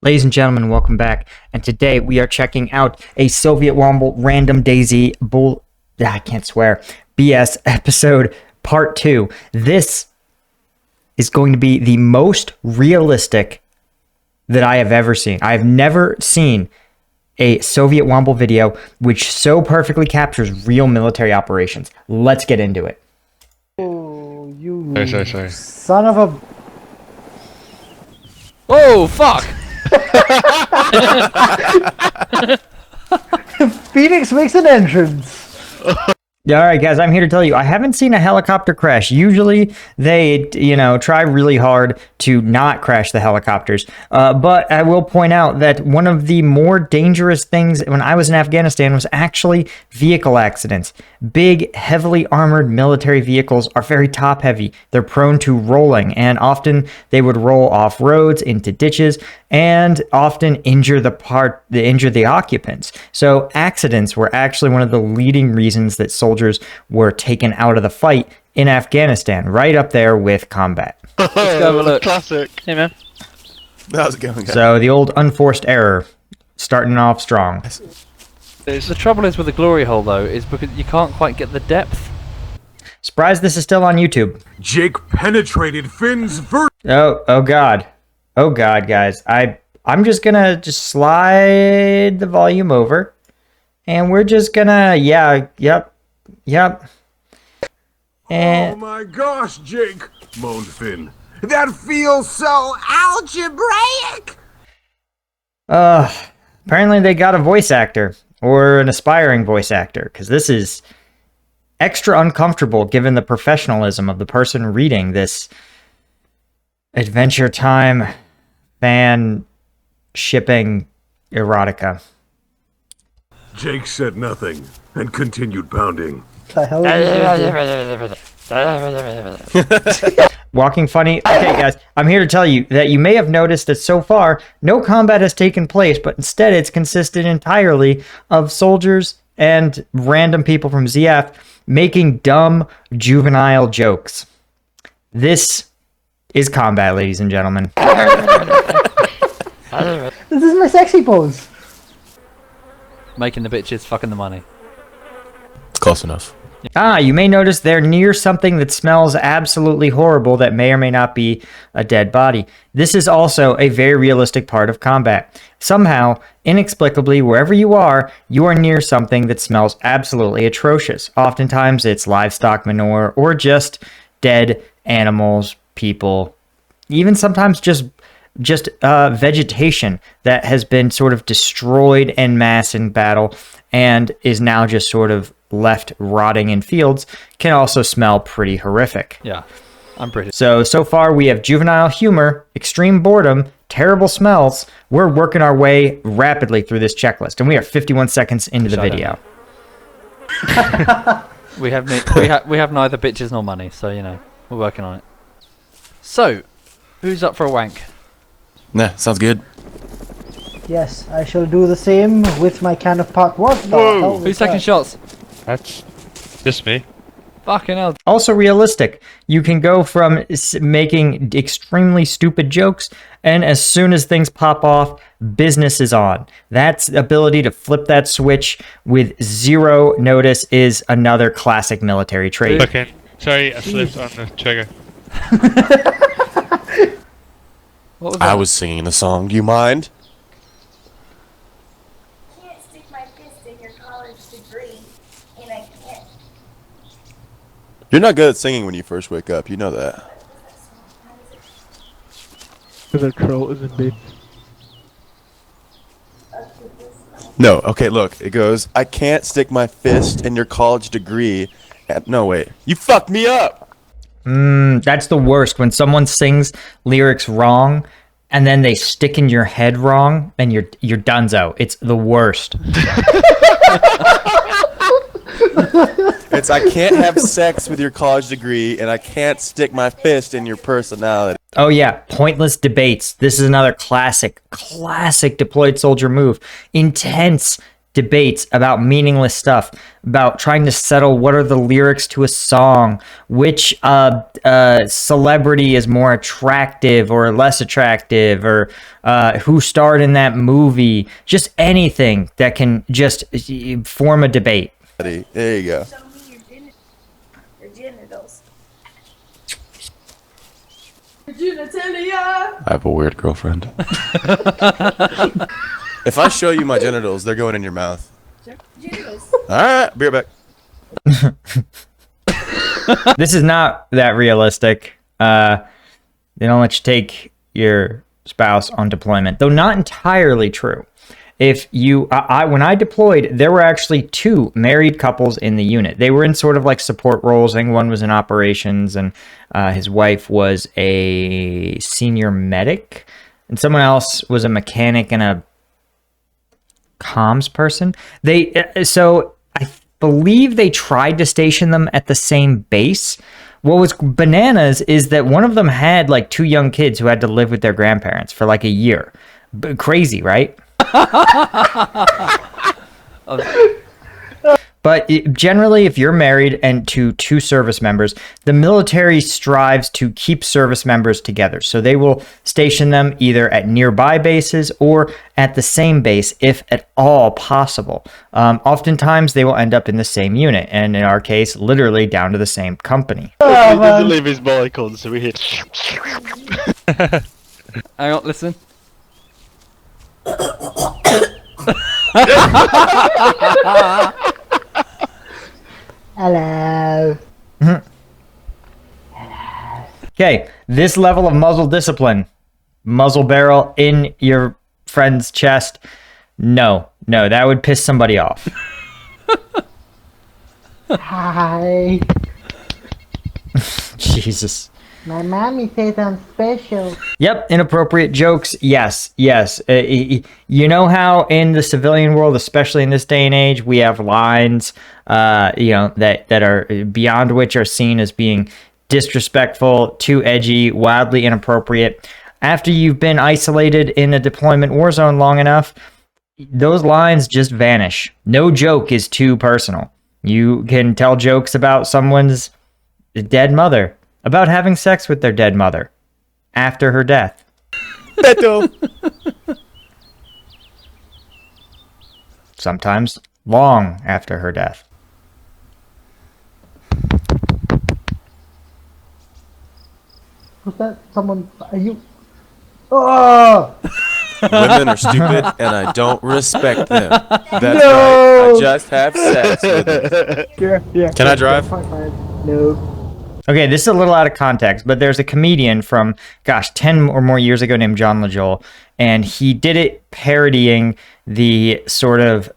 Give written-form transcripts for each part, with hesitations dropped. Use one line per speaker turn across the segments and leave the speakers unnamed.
Ladies and gentlemen, welcome back. And today we are checking out a Sovietwomble random DayZ I can't swear. BS episode part 2. This is going to be the most realistic that I have ever seen. I have never seen a Sovietwomble video which so perfectly captures real military operations. Let's get into it.
Oh, you
Sorry.
son of a...
Oh, fuck!
Phoenix makes an entrance.
Yeah, all right, guys, I'm here to tell you, I haven't seen a helicopter crash. Usually they, try really hard to not crash the helicopters. But I will point out that one of the more dangerous things when I was in Afghanistan was actually vehicle accidents. Big, heavily armored military vehicles are very top-heavy. They're prone to rolling, and often they would roll off roads into ditches and often injure the occupants. So accidents were actually one of the leading reasons that soldiers were taken out of the fight in Afghanistan, right up there with combat.
Let's go have a look. Classic. Hey, man.
How's it going, guys?
So the old unforced error, starting off strong.
The trouble is with the glory hole, though, is because you can't quite get the depth.
Surprised this is still on YouTube.
Jake penetrated Finn's
Oh god. Oh god, guys. I'm just gonna slide the volume over. And we're just gonna, yep. And
Oh my gosh, Jake, moaned Finn. That feels so algebraic!
Apparently they got a voice actor, or an aspiring voice actor, because this is extra uncomfortable given the professionalism of the person reading this Adventure Time fan shipping erotica.
Jake said nothing and continued pounding.
The hell is this?
Walking funny. Okay, guys, I'm here to tell you that you may have noticed that so far, no combat has taken place, but instead it's consisted entirely of soldiers and random people from ZF making dumb, juvenile jokes. This is combat, ladies and gentlemen.
This is my sexy pose.
Making the bitches, fucking the money.
Close enough.
You may notice they're near something that smells absolutely horrible that may or may not be a dead body. This is also a very realistic part of combat. Somehow, inexplicably, wherever you are near something that smells absolutely atrocious. Oftentimes, it's livestock manure or just dead animals, people, even sometimes just vegetation that has been sort of destroyed en masse in battle and is now just sort of left rotting in fields can also smell pretty horrific.
Yeah, I'm pretty.
So far we have juvenile humor, extreme boredom, terrible smells. We're working our way rapidly through this checklist, and we are 51 seconds into the video.
we have neither bitches nor money, so we're working on it. So, who's up for a wank?
Nah, sounds good.
Yes, I shall do the same with my can of pot. What the hell was
Who's taking
that?
shots?
That's just me.
Fucking hell.
Also realistic. You can go from making extremely stupid jokes, and as soon as things pop off, business is on. That's ability to flip that switch with zero notice is another classic military trait.
Okay. Sorry, I slipped on the trigger.
What was that?
I was singing the song. Do you mind?
Can't stick my fist in your college degree, and I can't.
You're not good at singing when you first wake up. You know that.
The troll isn't big.
No. Okay. Look. It goes. I can't stick my fist in your college degree. No wait. You fucked me up.
That's the worst, when someone sings lyrics wrong and then they stick in your head wrong and you're donezo. It's the worst.
It's I can't have sex with your college degree, and I can't stick my fist in your personality.
Oh yeah, pointless debates. This is another classic deployed soldier move. Intense debates about meaningless stuff, about trying to settle what are the lyrics to a song, which celebrity is more attractive or less attractive, or who starred in that movie. Just anything that can just form a debate.
There you go.
Show me your genitals. Genitalia.
I have a weird girlfriend. If I show you my genitals, they're going in your mouth.
Genitals.
Alright, be right back.
This is not that realistic. They don't let you take your spouse on deployment, though not entirely true. If you, when I deployed, there were actually 2 married couples in the unit. They were in sort of like support roles. I think one was in operations, and his wife was a senior medic, and someone else was a mechanic and a comms person. So I believe they tried to station them at the same base. What was bananas is that one of them had like 2 young kids who had to live with their grandparents for like a year. Crazy, right? But generally, if you're married and to 2 service members, the military strives to keep service members together. So they will station them either at nearby bases or at the same base, if at all possible. Oftentimes, they will end up in the same unit, and in our case, literally down to the same company.
He doesn't leave his mic on, so we hit.
Hang on, listen.
Hello.
Okay, this level of muzzle discipline, muzzle barrel in your friend's chest. No, that would piss somebody off.
Hi.
Jesus.
My mommy says I'm special.
Yep, inappropriate jokes. Yes. You know how in the civilian world, especially in this day and age, we have lines, that are beyond which are seen as being disrespectful, too edgy, wildly inappropriate. After you've been isolated in a deployment war zone long enough, those lines just vanish. No joke is too personal. You can tell jokes about someone's dead mother, about having sex with their dead mother after her death. Sometimes long after her death.
Was that someone? Are you? Oh!
Women are stupid, and I don't respect them. That's right. I just have sex with them.
Yeah.
Can I drive?
No.
Okay, this is a little out of context, but there's a comedian from, 10 or more years ago named John LaJoel, and he did it parodying the sort of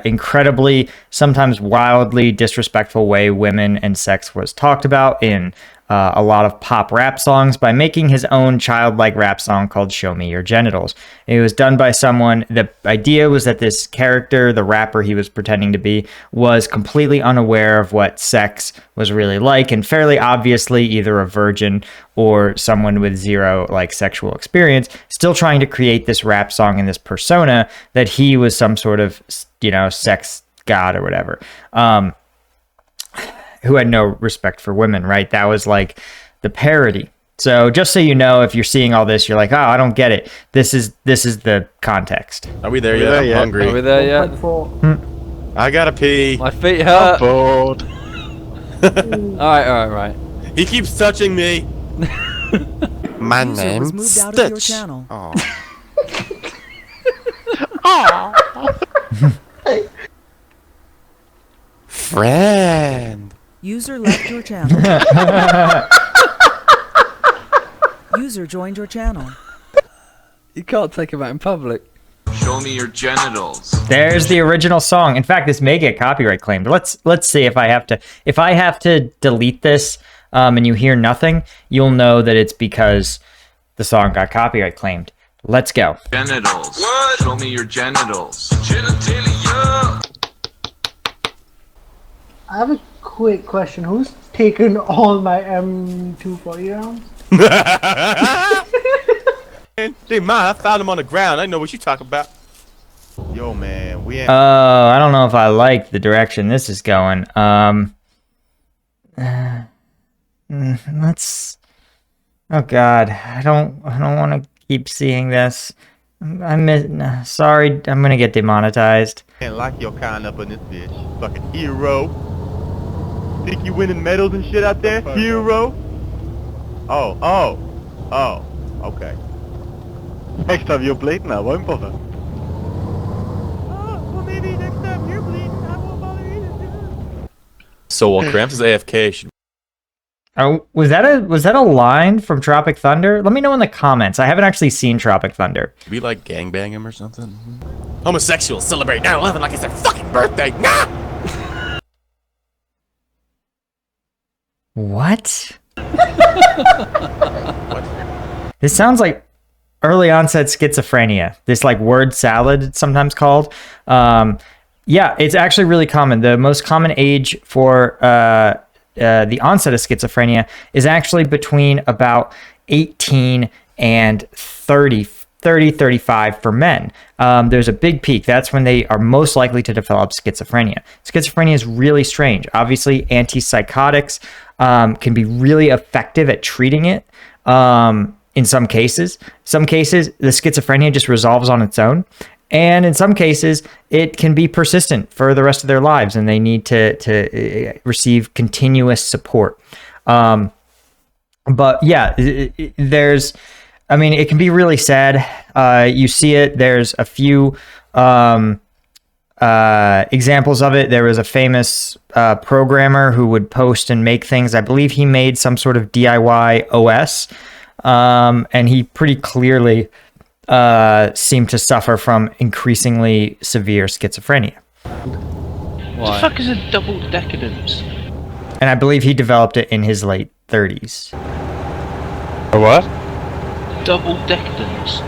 incredibly, sometimes wildly disrespectful way women and sex was talked about in a lot of pop rap songs by making his own childlike rap song called Show Me Your Genitals. It was done by someone. The idea was that this character, the rapper he was pretending to be, was completely unaware of what sex was really like, and fairly obviously either a virgin or someone with zero sexual experience, still trying to create this rap song and this persona that he was some sort of, sex god or whatever. Who had no respect for women, right? That was like the parody. So just so you know, if you're seeing all this, you're like, oh, I don't get it. This is the context.
Are we there yet? I'm hungry.
Are we there yet?
I gotta pee.
My feet hurt.
Bored.
Alright.
He keeps touching me. My name's
moved out of your
Stitch.
channel.
Friend.
User left your channel. User joined your channel.
You can't take him out in public.
Show me your genitals.
There's the original song. In fact, this may get copyright claimed. Let's see if I have to delete this and you hear nothing, you'll know that it's because the song got copyright claimed. Let's go.
Genitals. What? Show me your genitals. Genitalia.
I have a quick question. Who's taken all my M240 rounds?
They mine. I found them on the ground. I know what you talking about. Yo, man, we ain't.
I don't know if I like the direction this is going. Let's. Oh God, I don't want to keep seeing this. Sorry, I'm gonna get demonetized.
Can't lock your kind up in this bitch. Fucking hero. Think you winning medals and shit out there? Hero? Oh, okay.
Next time you're bleeding, I won't bother.
Well, maybe next time you're bleeding, I won't bother either.
So while Cramps is AFK, should
Oh, was that a line from Tropic Thunder? Let me know in the comments. I haven't actually seen Tropic Thunder.
we like gangbang him or something? Homosexuals celebrate 9/11 like it's their fucking birthday. Nah!
What? This sounds like early onset schizophrenia. This like word salad, it's sometimes called. Yeah, it's actually really common. The most common age for the onset of schizophrenia is actually between about 18 and 35 for men. There's a big peak. That's when they are most likely to develop schizophrenia. Schizophrenia is really strange. Obviously, antipsychotics can be really effective at treating it in some cases. Some cases, the schizophrenia just resolves on its own. And in some cases, it can be persistent for the rest of their lives, and they need to receive continuous support. But yeah, it can be really sad. You see it. There's a few examples of it. There was a famous programmer who would post and make things. I believe he made some sort of DIY OS, and he pretty clearly seem to suffer from increasingly severe schizophrenia.
What the fuck is a double decadence?
And I believe he developed it in his late 30s.
A what?
Double decadence?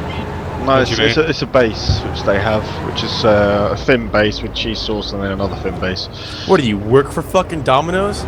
No, it's a base which they have, which is a thin base with cheese sauce and then another thin base.
What do you work for fucking Domino's?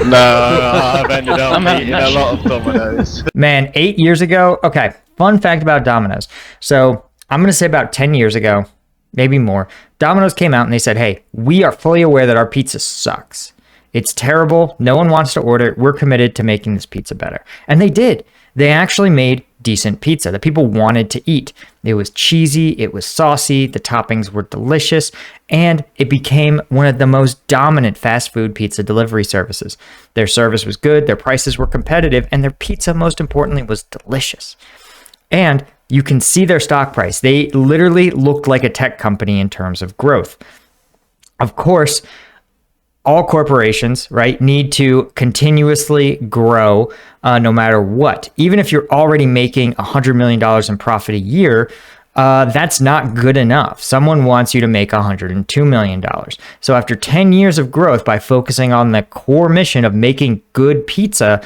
No, I've ended up eating a lot of Domino's.
Man, 8 years ago. Okay, fun fact about Domino's. So I'm going to say about 10 years ago, maybe more, Domino's came out and they said, hey, we are fully aware that our pizza sucks. It's terrible. No one wants to order it. We're committed to making this pizza better. And they did. They actually made decent pizza that people wanted to eat. It was cheesy, it was saucy, the toppings were delicious, and it became one of the most dominant fast food pizza delivery services. Their service was good, their prices were competitive, and their pizza, most importantly, was delicious. And you can see their stock price. They literally looked like a tech company in terms of growth. Of course, all corporations, right, need to continuously grow no matter what. Even if you're already making $100 million in profit a year, that's not good enough. Someone wants you to make $102 million. So after 10 years of growth, by focusing on the core mission of making good pizza,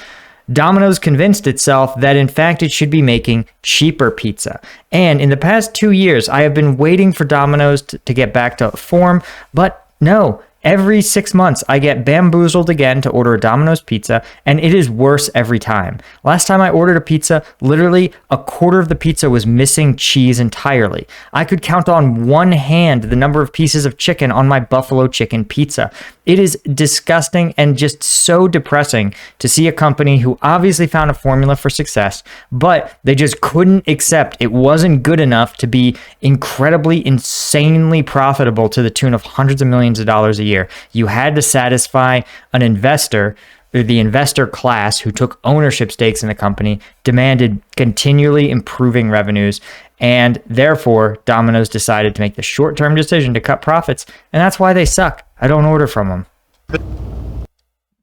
Domino's convinced itself that in fact it should be making cheaper pizza. And in the past 2 years, I have been waiting for Domino's to get back to form, but no. Every 6 months, I get bamboozled again to order a Domino's pizza, and it is worse every time. Last time I ordered a pizza, literally a quarter of the pizza was missing cheese entirely. I could count on one hand the number of pieces of chicken on my buffalo chicken pizza. It is disgusting and just so depressing to see a company who obviously found a formula for success, but they just couldn't accept it wasn't good enough to be incredibly, insanely profitable to the tune of hundreds of millions of dollars a year. You had to satisfy an investor, or the investor class who took ownership stakes in the company, demanded continually improving revenues, and therefore Domino's decided to make the short-term decision to cut profits, and that's why they suck. I don't order from them.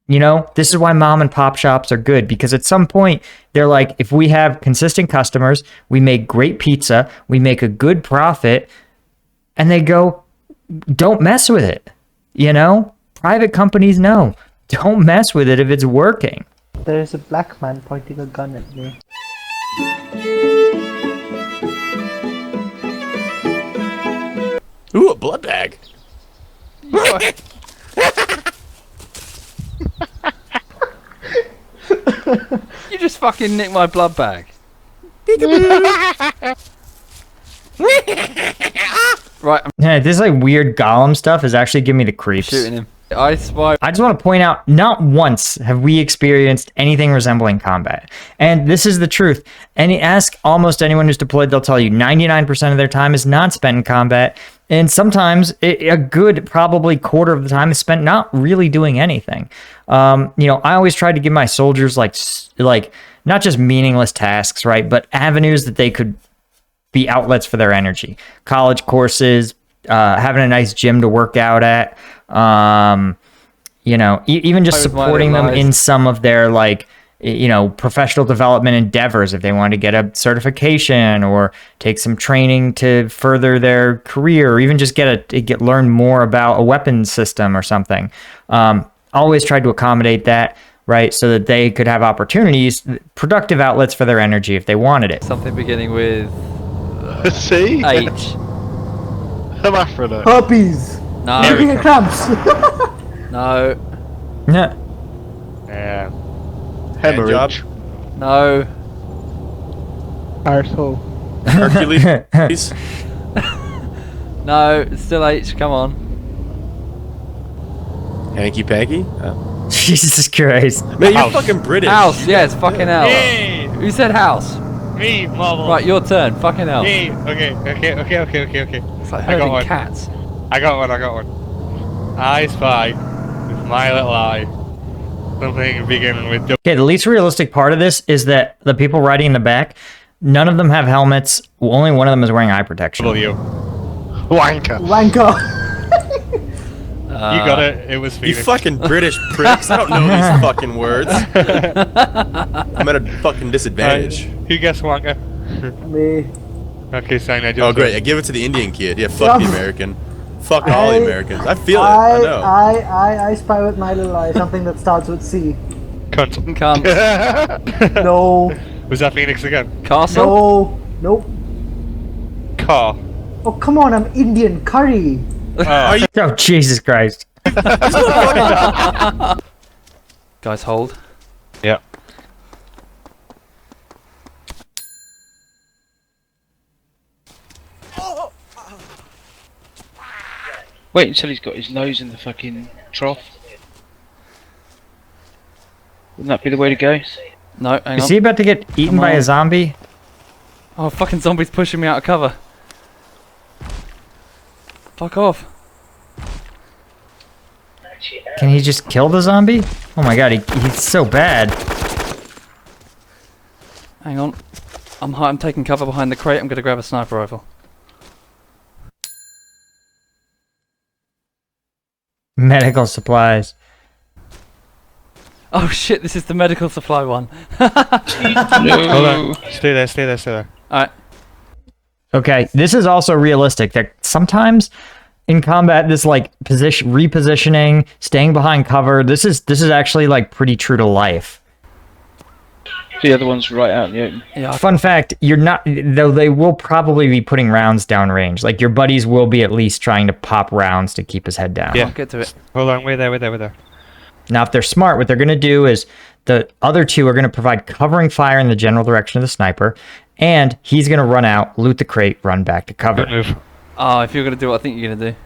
You know, this is why mom and pop shops are good, because at some point they're like, if we have consistent customers, we make great pizza, we make a good profit, and they go, don't mess with it. You know, private companies know. Don't mess with it if it's working.
There is a black man pointing a gun at me.
Ooh, a blood bag.
You just fucking nicked my blood bag. Right, Right, I'm
Yeah, this like weird golem stuff is actually giving me the creeps.
shooting him. I spy.
I just want to point out, not once have we experienced anything resembling combat. And this is the truth. And ask almost anyone who's deployed, they'll tell you 99% of their time is not spent in combat. And sometimes a good, probably quarter of the time is spent not really doing anything. I always try to give my soldiers like not just meaningless tasks, right? But avenues that they could be outlets for their energy. College courses, having a nice gym to work out at, even just supporting them in some of their professional development endeavors if they want to get a certification or take some training to further their career, or even just learn more about a weapons system or something. Always tried to accommodate that, right, so that they could have opportunities, productive outlets for their energy if they wanted it.
Something beginning with
C?
H.
Hermaphrodite.
Puppies.
No.
Giving it cramps.
No.
Yeah.
Yeah.
Hemorrhage.
No.
Arsehole.
Hercules.
No. It's still H. Come on.
Hanky Panky. Oh.
Jesus Christ.
Man, you're
House.
fucking British.
House. Yeah, it's fucking hell.
Hey!
Who said house?
Me, marble.
Right, your turn. Fucking hell.
Hey, okay.
It's like
I got
herding
one.
cats.
I got one. I spy with my little eye something beginning with
Okay, the least realistic part of this is that the people riding in the back, none of them have helmets. Only one of them is wearing eye protection.
W.
Wanker.
Wanker.
You got it. It was
You
Phoenix.
fucking British pricks. I don't know these fucking words. I'm at a fucking disadvantage.
Who guessed Wanker?
Me.
Okay, sign. I just
Oh, great. I give it to the Indian kid. Yeah, fuck the
Yeah.
American. Fuck all the Americans. I feel it. I know.
I spy with my little eye something that starts with C.
Cunt.
Cunt.
No.
Was that Phoenix again?
Castle.
No. Nope.
Car.
Oh, come on, I'm Indian. Curry.
Are you
Oh, Jesus Christ.
Guys, hold.
Yeah.
Wait until he's got his nose in the fucking trough. Wouldn't that be the way to go?
No, hang
Is
on.
he about to get eaten
Come
by
on.
a zombie?
Oh, fucking zombies pushing me out of cover. Fuck off.
Can he just kill the zombie? Oh my god, he's so bad.
Hang on. I'm taking cover behind the crate. I'm gonna grab a sniper rifle.
Medical supplies.
Oh shit, this is the medical supply one.
Hold on. Stay there.
Alright.
Okay, this is also realistic. That sometimes in combat, this repositioning, staying behind cover, this is actually pretty true to life.
The other one's right out in the open.
Yeah.
Fun fact, you're not, though they will probably be putting rounds down range. Your buddies will be at least trying to pop rounds to keep his head down.
Yeah.
I'll get to it.
Hold on. Wait there.
Now, if they're smart, what they're going to do is the other two are going to provide covering fire in the general direction of the sniper, and he's going to run out, loot the crate, run back to cover.
Good move.
Oh, if you're gonna do what I think you're gonna do.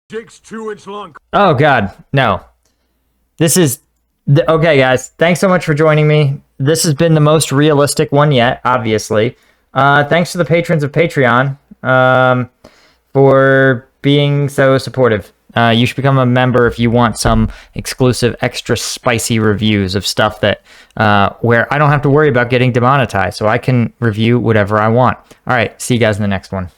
Jake's 2-inch long.
Oh god, no. This is okay, guys. Thanks so much for joining me. This has been the most realistic one yet, obviously. Thanks to the patrons of Patreon for being so supportive. You should become a member if you want some exclusive, extra spicy reviews of stuff that where I don't have to worry about getting demonetized, so I can review whatever I want. All right, see you guys in the next one.